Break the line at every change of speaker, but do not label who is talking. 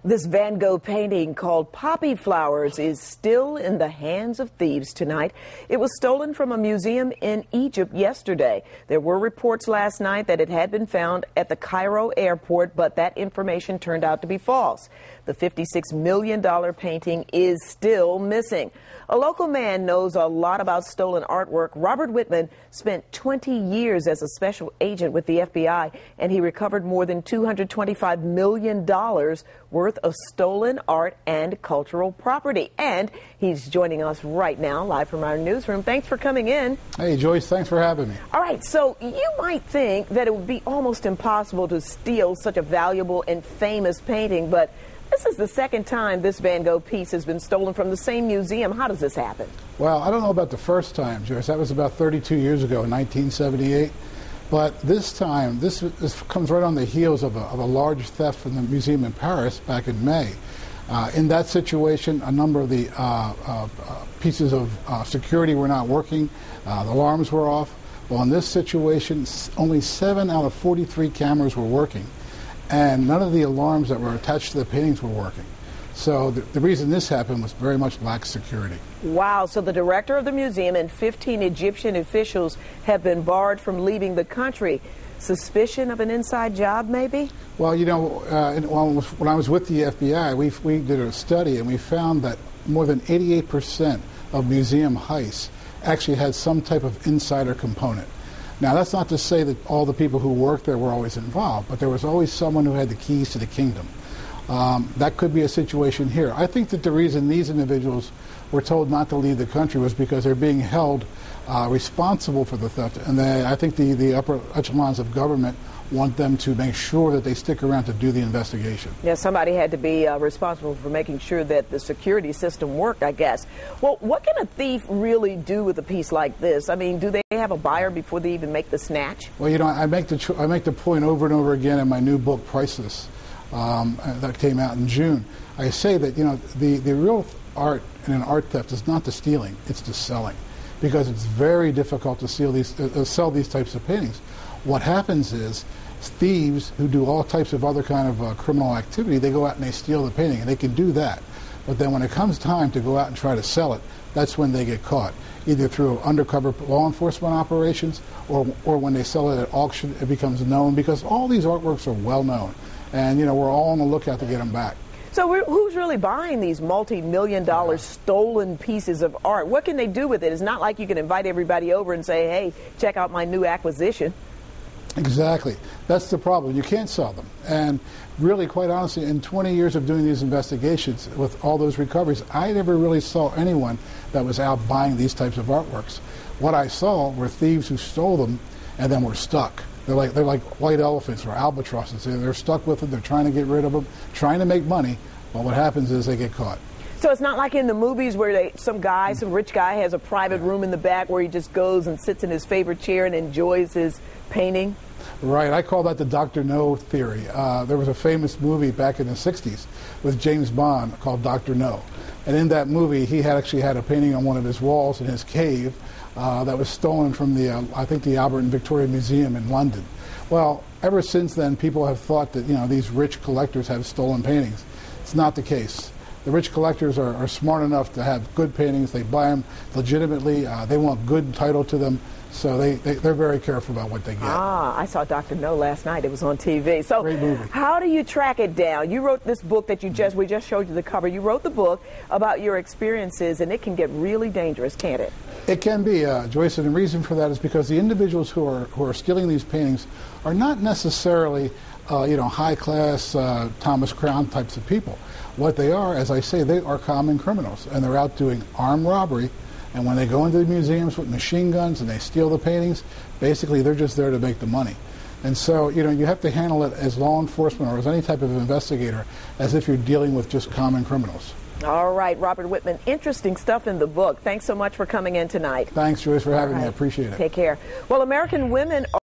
This Van Gogh painting called Poppy Flowers is still in the hands of thieves tonight. It was stolen from a museum in Egypt yesterday. There were reports last night that it had been found at the Cairo airport, but that information turned out to be false. The $56 million painting is still missing. A local man knows a lot about stolen artwork. Robert Wittman spent 20 years as a special agent with the FBI, and he recovered more than $225 million worth of stolen art and cultural property. And he's joining us right now, live from our newsroom. Thanks for coming in.
Hey, Joyce, thanks for having me.
All right, so you might think that it would be almost impossible to steal such a valuable and famous painting, but this is the second time this Van Gogh piece has been stolen from the same museum. How does this happen?
Well, I don't know about the first time, Joyce. That was about 32 years ago in 1978. But this time, this comes right on the heels of a large theft from the museum in Paris back in May. In that situation, a number of the pieces of security were not working. The alarms were off. Well, in this situation, only 7 out of 43 cameras were working, and none of the alarms that were attached to the paintings were working. So the reason this happened was very much lack of security.
Wow, so the director of the museum and 15 Egyptian officials have been barred from leaving the country. Suspicion of an inside job, maybe?
Well, you know, when I was with the FBI, we did a study, and we found that more than 88% of museum heists actually had some type of insider component. Now, that's not to say that all the people who worked there were always involved, but there was always someone who had the keys to the kingdom. That could be a situation here. I think that the reason these individuals were told not to leave the country was because they're being held responsible for the theft, and I think the upper echelons of government want them to make sure that they stick around to do the investigation.
Yeah, somebody had to be responsible for making sure that the security system worked, I guess. Well, what can a thief really do with a piece like this? I mean, do they have a buyer before they even make the snatch?
Well, you know, I make the point over and over again in my new book, Priceless, that came out in June. I say that, you know, the real art in an art theft is not the stealing, it's the selling, because it's very difficult to sell these types of paintings. What happens is thieves who do all types of other kind of criminal activity, they go out and they steal the painting, and they can do that. But then when it comes time to go out and try to sell it, that's when they get caught, either through undercover law enforcement operations or when they sell it at auction, it becomes known, because all these artworks are well known. And, you know, we're all on the lookout to get them back.
So who's really buying these multi-million-dollar stolen pieces of art? What can they do with it? It's not like you can invite everybody over and say, hey, check out my new acquisition.
Exactly. That's the problem. You can't sell them. And really, quite honestly, in 20 years of doing these investigations with all those recoveries, I never really saw anyone that was out buying these types of artworks. What I saw were thieves who stole them and then were stuck. They're like white elephants or albatrosses. They're stuck with them. They're trying to get rid of them, trying to make money. But what happens is they get caught.
So it's not like in the movies where some rich guy has a private room in the back where he just goes and sits in his favorite chair and enjoys his painting?
Right. I call that the Dr. No theory. There was a famous movie back in the 60s with James Bond called Dr. No. And in that movie, he actually had a painting on one of his walls in his cave that was stolen from I think the Albert and Victoria Museum in London. Well, ever since then, people have thought that, you know, these rich collectors have stolen paintings. It's not the case. The rich collectors are smart enough to have good paintings. They buy them legitimately. They want good title to them. So they're very careful about what they get.
Ah, I saw Dr. No last night. It was on TV. So
great movie. How
do you track it down? You wrote this book that we just showed you the cover. You wrote the book about your experiences, and it can get really dangerous, can't it?
It can be, Joyce, and the reason for that is because the individuals who are stealing these paintings are not necessarily you know, high-class Thomas Crown types of people. What they are, as I say, they are common criminals, and they're out doing armed robbery. And when they go into the museums with machine guns and they steal the paintings, basically they're just there to make the money. And so, you know, you have to handle it as law enforcement or as any type of investigator as if you're dealing with just common criminals.
All right, Robert Wittman, interesting stuff in the book. Thanks so much for coming in tonight.
Thanks, Joyce, for having me. I appreciate it.
Take care. Well, American women